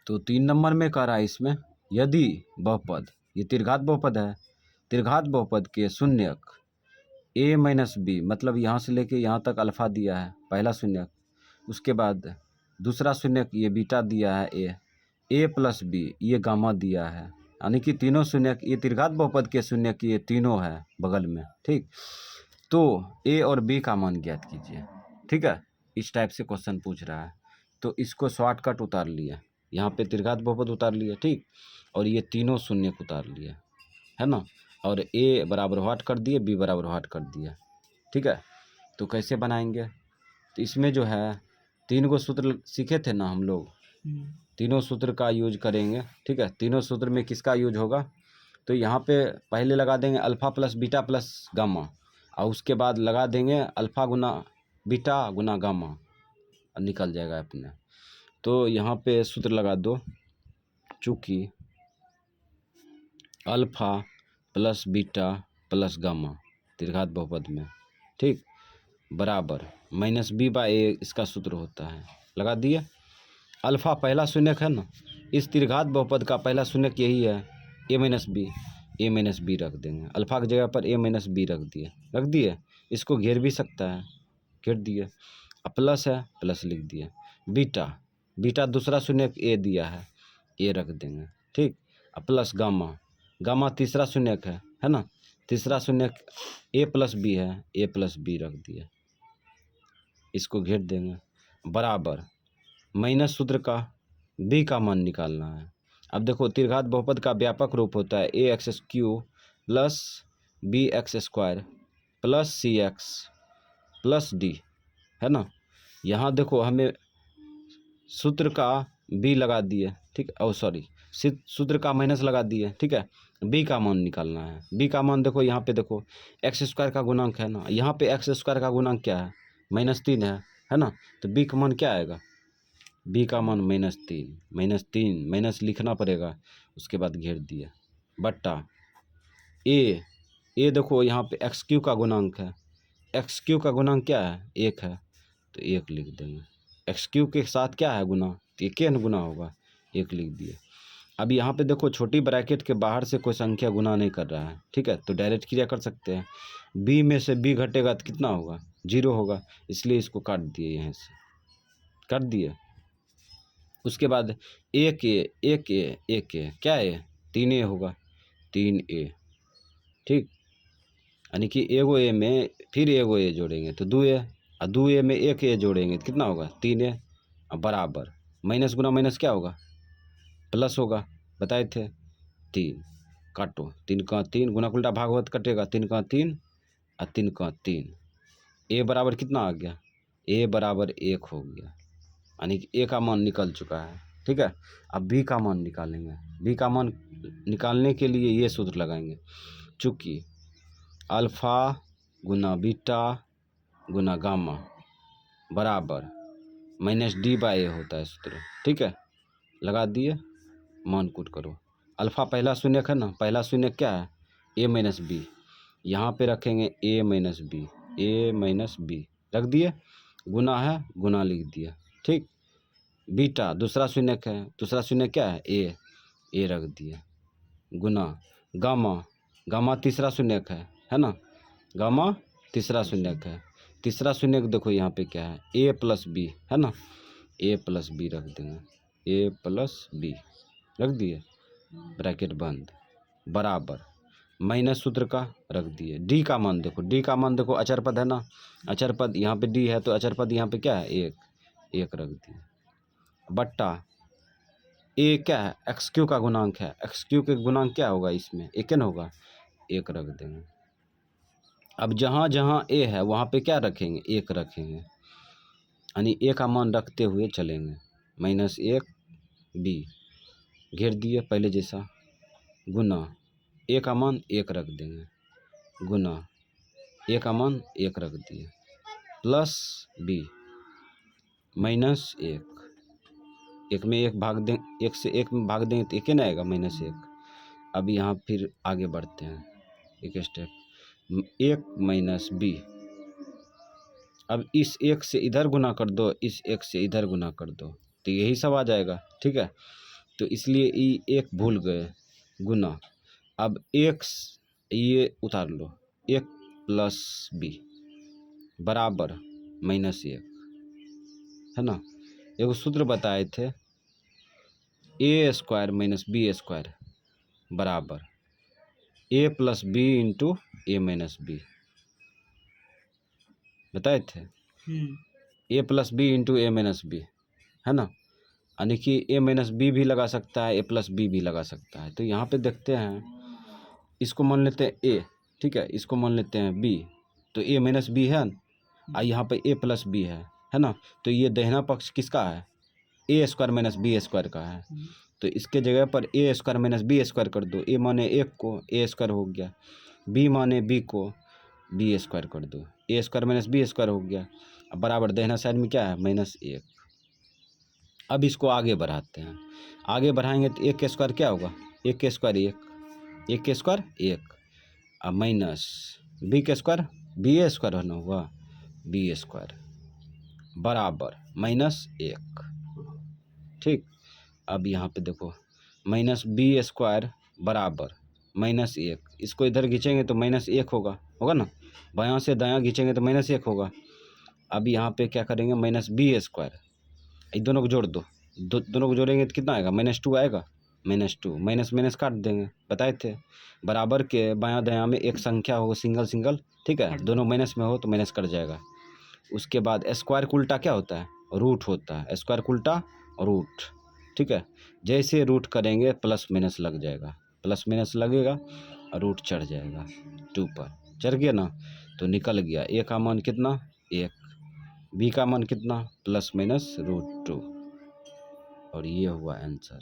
तो 3 नंबर में कह रहा है इसमें, यदि बहुपद, ये त्रिघात बहुपद है, त्रिघात बहुपद के शून्यक a माइनस बी, मतलब यहाँ से लेके यहाँ तक अल्फा दिया है पहला शून्यक, उसके बाद दूसरा शून्यक ये बीटा दिया है a प्लस बी ये गामा दिया है, यानी कि तीनों शून्यक, ये त्रिघात बहुपद के शून्यक ये तीनों है बगल में, ठीक। तो a और b का मान ज्ञात कीजिए, ठीक है। इस टाइप से क्वेश्चन पूछ रहा है, तो इसको शॉर्टकट उतार लिया, यहाँ पे त्रिघात बहुपद उतार लिया, ठीक, और ये तीनों शून्यक उतार लिया, है ना, और a बराबर व्हाट कर दिए, b बराबर व्हाट कर दिया, ठीक है। तो कैसे बनाएंगे, तो इसमें जो है 3 गो सूत्र सीखे थे ना हम लोग, तीनों सूत्र का यूज करेंगे, ठीक है। तीनों सूत्र में किसका यूज होगा, तो यहाँ पे पहले लगा देंगे alpha plus beta plus gamma, और उसके बाद लगा देंगे अल्फ़ा गुना बीटा गुना गामा, और निकल जाएगा अपने। तो यहाँ पे सूत्र लगा दो, चूँकि alpha plus beta plus gamma त्रिघात बहुपद में, ठीक, बराबर माइनस बी बाई ए इसका सूत्र होता है, लगा दिए। अल्फ़ा पहला शून्यक है ना, इस त्रिघात बहुपद का पहला शून्यक यही है, ए माइनस बी रख देंगे, अल्फ़ा की जगह पर ए माइनस बी रख दिए। इसको घेर भी सकता है, घेर दिए। अब प्लस है, प्लस लिख दिए। बीटा दूसरा शून्यक ए दिया है, ए रख देंगे, ठीक। अब प्लस गामा तीसरा शून्यक है ना, तीसरा शून्यक ए प्लस बी है, ए प्लस बी रख दिए, इसको घेर देंगे, बराबर माइनस सूत्र का b का मान निकालना है। अब देखो त्रिघात बहुपद का व्यापक रूप होता है ax³ plus bx² plus cx plus d, है ना। यहाँ देखो हमें सूत्र का b लगा दिए, ठीक, सूत्र का माइनस लगा दिए, ठीक है। b का मान निकालना है। b का मान देखो यहाँ पे देखो x² का गुणांक है ना, यहाँ पे x² का गुणांक क्या है, -3 है ना, तो b का मान क्या आएगा, b का मान -3 माइनस लिखना पड़ेगा, उसके बाद घेर दिया, बट्टा a देखो यहाँ पे x³ का गुणांक है, x³ का गुणांक क्या है, 1 है, तो 1 लिख देंगे। x³ के साथ क्या है गुना, तो 1 न गुना होगा, 1 लिख दिए। अब यहाँ पे देखो छोटी ब्रैकेट के बाहर से कोई संख्या गुना नहीं कर रहा है, ठीक है, तो डायरेक्ट क्रिया कर सकते हैं। b में से b घटेगा तो कितना होगा, 0 होगा, इसलिए इसको काट दिए, यहाँ से काट दिए। उसके बाद एक ए क्या है, 3a होगा, 3a, ठीक, यानी कि एगो ए में फिर एगो ए जोड़ेंगे तो 2a, और 2a में एक ए जोड़ेंगे तो कितना होगा, 3a, बराबर माइनस गुना माइनस क्या होगा, प्लस होगा, बताए थे। 3 काटो, 3 का 3 गुना उल्टा भाग होत कटेगा, 3 का 3 और 3 का 3, ए बराबर कितना आ गया, ए बराबर 1 हो गया, यानी कि ए का मान निकल चुका है, ठीक है। अब b का मान निकालेंगे, b का मान निकालने के लिए ये सूत्र लगाएंगे, चूँकि अल्फ़ा गुना बीटा गुना गामा बराबर -d बाई ए होता है सूत्र, ठीक है। लगा दिए, मान कूट करो। अल्फ़ा पहला शून्यक है ना, पहला शून्यक क्या है, a माइनस बी, यहाँ पे रखेंगे a माइनस बी रख दिए, गुना है, गुना लिख दिया, ठीक। बीटा दूसरा शून्यक है, दूसरा शून्यक क्या है, ए रख दिया, गुना गामा तीसरा शून्यक है ना, गामा तीसरा शून्यक है, तीसरा शून्यक देखो यहाँ पे क्या है, a प्लस बी, है ना, a प्लस बी रख देंगे, a प्लस बी रख दिए, ब्रैकेट बंद, बराबर माइनस सूत्र का रख दिए। d का मान देखो अचर पद है ना, अचर पद यहाँ पे d है, तो अचर पद यहाँ पे क्या है, 1 रख दिए, बट्टा a क्या है, x³ का गुणांक है, x³ के गुणांक क्या होगा, इसमें 1 न होगा, 1 रख देंगे। अब जहाँ जहाँ a है वहाँ पे क्या रखेंगे, 1 रखेंगे, यानी a का मान रखते हुए चलेंगे, -1 b घेर दिए पहले जैसा, गुना a का मान 1 रख देंगे, गुना a का मान 1 रख दिए, प्लस b -1, 1 में 1 भाग दें, 1 से 1 में भाग देंगे तो 1 न आएगा, -1। अब यहाँ फिर आगे बढ़ते हैं एक स्टेप, 1 माइनस बी, अब इस 1 से इधर गुना कर दो, इस 1 से इधर गुना कर दो, तो यही सब आ जाएगा, ठीक है। तो इसलिए एक भूल गए, गुना। अब x ये उतार लो, 1 + b बराबर -1, है ना। एगो सूत्र बताए थे, a² - b² बराबर a + b × a - b, बताए थे। a + b × a - b, है ना। यानी कि a - b भी लगा सकता है, a + b भी लगा सकता है। तो यहाँ पे देखते हैं, इसको मान लेते हैं a, ठीक है, इसको मान लेते हैं b, तो a - b है, और यहाँ पे a + b है ना। तो ये दाहिना पक्ष किसका है, a² - b² का है। तो इसके जगह पर a² - b² कर दो। a माने 1 को a² हो गया, b माने b को b² कर दो, a² - b² हो गया। अब बराबर दाहिना साइड में क्या है, -1। अब इसको आगे बढ़ाते हैं, आगे बढ़ाएंगे तो 1 का स्क्वायर क्या होगा, 1 का स्क्वायर 1, 1 का स्क्वायर 1, अब माइनस b का स्क्वायर b² होना हुआ, b² बराबर -1, ठीक। अब यहाँ पे देखो, -b² बराबर -1, इसको इधर खींचेंगे तो -1 होगा ना, बायां से दायां खींचेंगे तो -1 होगा। अब यहाँ पे क्या करेंगे, -b², ये दोनों को जोड़ दो, दोनों को जोड़ेंगे तो कितना आएगा, -2 आएगा, -2 माइनस काट देंगे, बताए थे। बराबर के बायां दायां में एक संख्या हो सिंगल, ठीक है, दोनों माइनस में हो तो माइनस कट जाएगा। उसके बाद स्क्वायर का उल्टा क्या होता है, रूट होता है, स्क्वायर का उल्टा रूट, ठीक है। जैसे रूट करेंगे प्लस माइनस लग जाएगा, प्लस माइनस लगेगा और रूट चढ़ जाएगा 2 पर, चढ़ गया ना, तो निकल गया। a का मान कितना, 1, b का मान कितना, +- √2, और ये हुआ आंसर।